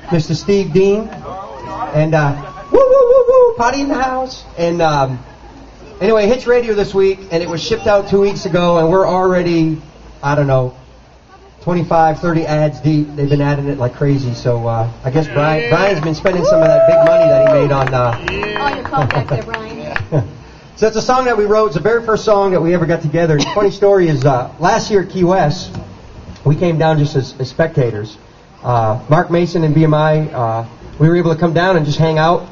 Mr. Steve Dean. And, woo, woo, woo, woo, party in the house. And, anyway, Hits Radio this week, and it was shipped out 2 weeks ago, and we're already, I don't know, 25, 30 ads deep. They've been adding it like crazy. So, I guess Brian's been spending some of that big money that he made on, Oh, you're called back there, Brian. So it's a song that we wrote. It's the very first song that we ever got together. And the funny story is, last year at Key West, we came down just as spectators. Mark Mason and BMI, we were able to come down and just hang out.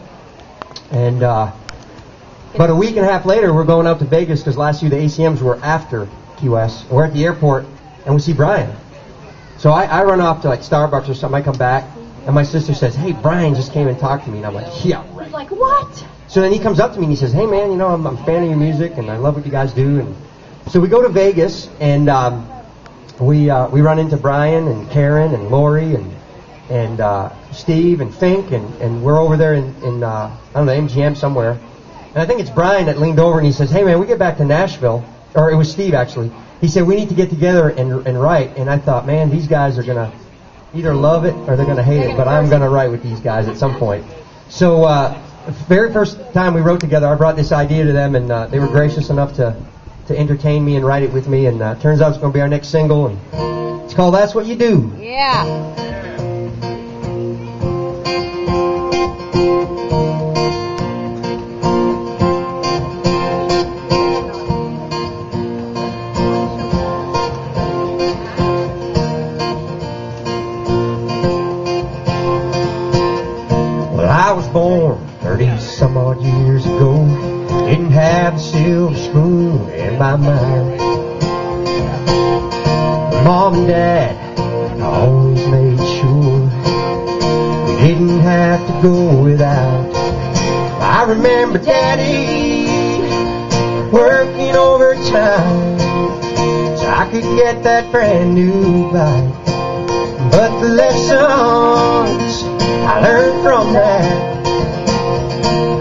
And about a week and a half later, we're going out to Vegas because last year the ACMs were after Key West. We're at the airport, and we see Brian. So I run off to like Starbucks or something. I come back, and my sister says, "Hey, Brian just came and talked to me." And I'm like, "Yeah, right." He's like, what? So then he comes up to me and he says, "Hey man, you know, I'm a fan of your music and I love what you guys do." And so we go to Vegas and we run into Brian and Karen and Lori and Steve and Fink and we're over there in I don't know, MGM somewhere. And I think it's Brian that leaned over and he says, "Hey man, we get back to Nashville," or it was Steve actually. He said, "We need to get together and write." And I thought, man, these guys are gonna either love it or they're gonna hate it, but I'm gonna write with these guys at some point. So the very first time we wrote together, I brought this idea to them, and they were gracious enough to entertain me and write it with me. And turns out it's going to be our next single, and it's called "That's What You Do." Yeah. Well, I was born 30-some odd years ago, didn't have a silver spoon in my mouth. Mom and Dad always made sure we didn't have to go without. I remember Daddy working overtime so I could get that brand new bike. But the lessons I learned from that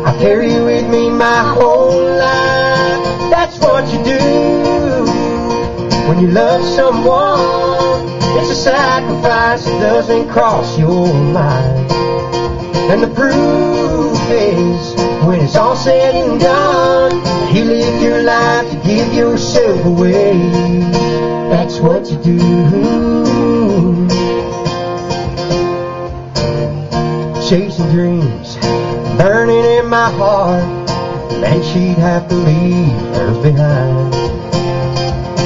I carry with me my whole life. That's what you do when you love someone. It's a sacrifice that doesn't cross your mind. And the proof is, when it's all said and done, you live your life to give yourself away. That's what you do. Chasing dreams, burning in my heart, man, she'd have to leave hers behind.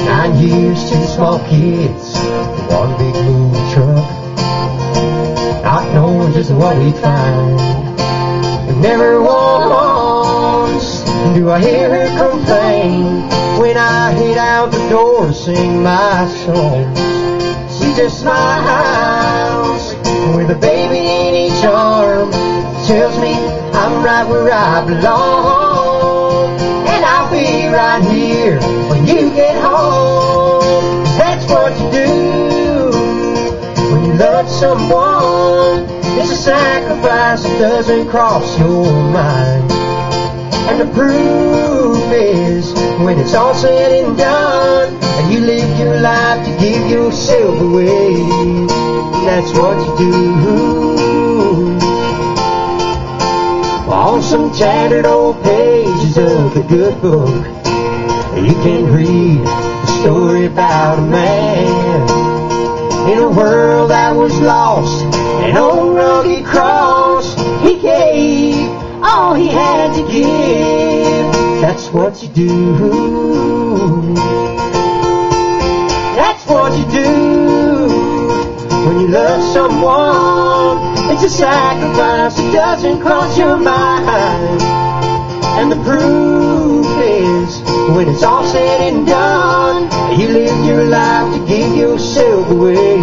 9 years, 2 small kids, 1 big moving truck, not knowing just what we'd find. And never once do I hear her complain when I head out the door to sing my songs. She just smiles with a baby in each arm, tells me I'm right where I belong, and I'll be right here when you get home. That's what you do when you love someone. It's a sacrifice that doesn't cross your mind. And the proof is, when it's all said and done, and you live your life to give yourself away. That's what you do. On some tattered old pages of a good book, you can read the story about a man in a world that was lost. An old rugged cross, he gave all he had to give. That's what you do. That's what you do when you love someone. It's a sacrifice that doesn't cross your mind. And the proof is, when it's all said and done, you live your life to give yourself away.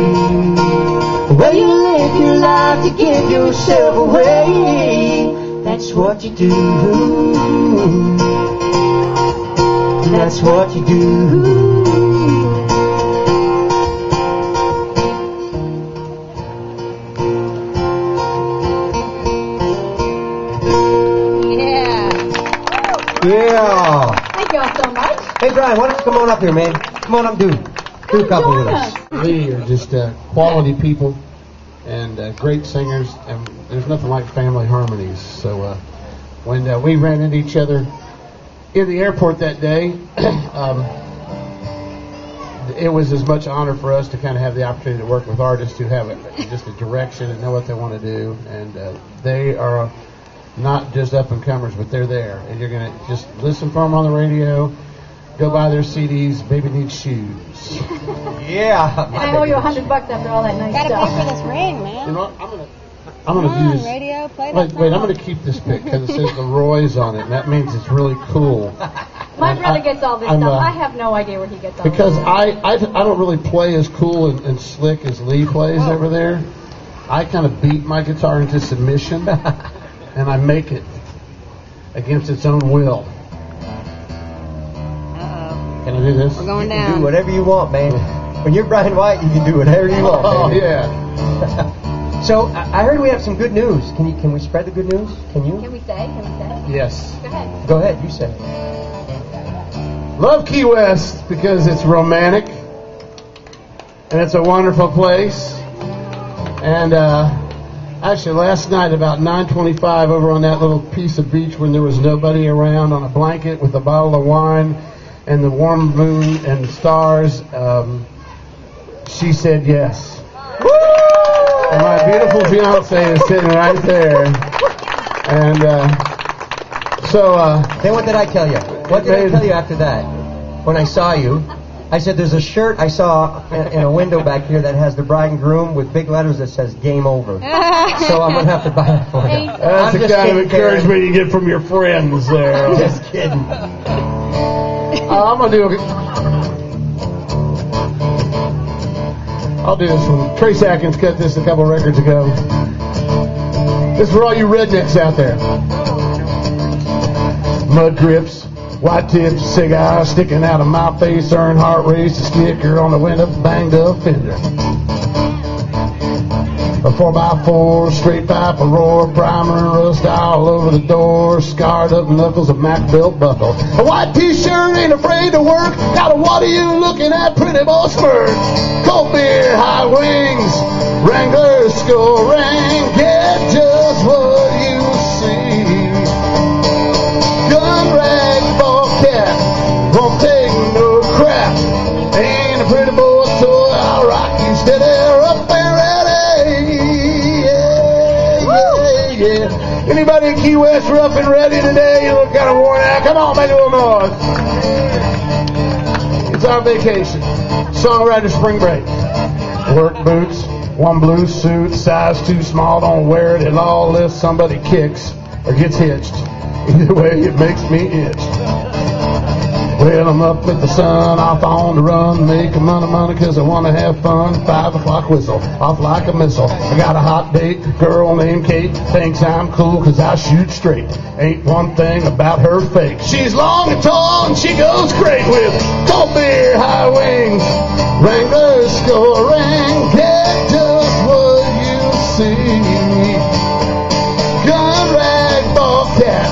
Well, you live your life to give yourself away. That's what you do. That's what you do. Yeah. Thank you all so much. Hey, Brian, why don't you come on up here, man? Come on up, do a couple with us. We are just quality people. and great singers, and there's nothing like family harmonies. So when we ran into each other in the airport that day, it was as much honor for us to kind of have the opportunity to work with artists who have just a direction and know what they want to do, and they are not just up-and-comers, but they're there, and you're going to just listen for them on the radio, go buy their CDs, Baby Needs Shoes. Yeah. And I owe you $100 after all that nice Gotta stuff. pay for this rain, man. You know what? I'm gonna do this. Radio, play that Wait, I'm song. gonna keep this pic because it says the Roys on it, and that means it's really cool. My And brother gets all this I'm, stuff. I have no idea where he gets all Because this. I don't really play as cool and slick as Lee plays over there. I kind of beat my guitar into submission, and I make it against its own will. Uh-oh. Can I do this? We're going You can do down. whatever you want, man. When you're Brian White, you can do whatever you want. Oh baby. yeah. So I heard we have some good news. Can we spread the good news? Can you? Can we say? Yes. Go ahead. Go ahead. You say. Love Key West because it's romantic and it's a wonderful place. And actually, last night about 9:25, over on that little piece of beach when there was nobody around, on a blanket with a bottle of wine and the warm moon and the stars, she said yes. And my beautiful fiance is sitting right there. And Then what did I tell you? What did I tell you after that? When I saw you, I said there's a shirt I saw in a window back here that has the bride and groom with big letters that says "Game Over." So I'm gonna have to buy it for you. that's I'm the just kind of kidding, Karen. encouragement you get from your friends there. Just kidding. I'm gonna do I'll do this one. Trace Atkins cut this a couple records ago. This is for all you rednecks out there. Mud grips, white tips, cigars sticking out of my face, Earnhardt raised a sticker on the window, banged up fender. A 4x4, straight pipe, a roar, primer and rust all over the door, scarred up knuckles, a Mac belt buckle. A white t-shirt, ain't afraid to work, got a what are you looking at, pretty boy smirk. Cold beer, high wings, Wrangler scoring, get just what you see. Gun rag, ball cap, won't take no crap, ain't a pretty boy toy, I'll rock you steady, up and ready. Yeah. Anybody in Key West rough and ready today? You look kind of worn out. Come on, make a little noise. It's our vacation. Songwriter spring break. Work boots, one blue suit, size too small, don't wear it at all unless somebody kicks or gets hitched. Either way, it makes me itch. Well, I'm up with the sun, off on the run, making money, cause I wanna have fun. 5 o'clock whistle, off like a missile. I got a hot date, girl named Kate, thinks I'm cool cause I shoot straight. Ain't one thing about her fake. She's long and tall and she goes great with cold beer, high wings, Wrangler scoring, get just what you see. Gun rag, ball cap,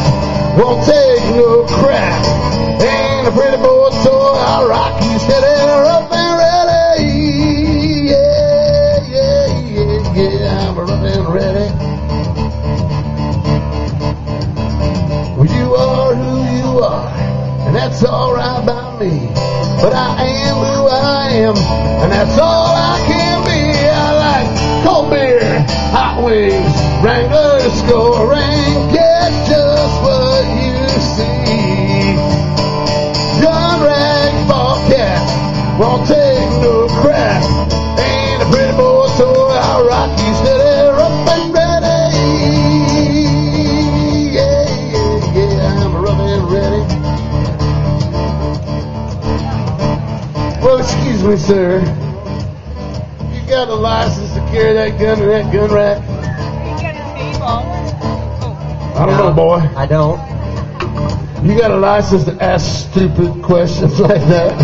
won't take no crap. Ain't a pretty boy toy, I'll rock you steady, up and ready. Yeah, I'm up and ready. Well, you are who you are, and that's alright by me. But I am who I am, and that's all I can be. I like cold beer, hot wings, Wrangler scoring, get just what you see. Gun rag, ball cap, won't take no crap. Ain't a pretty boy toy, I'll rock you steady, up and ready. Yeah, I'm rough and ready. Well, excuse me, sir. You got a license to carry that gun in that gun rack? I don't know, boy. I don't. You got a license to ask stupid questions like that?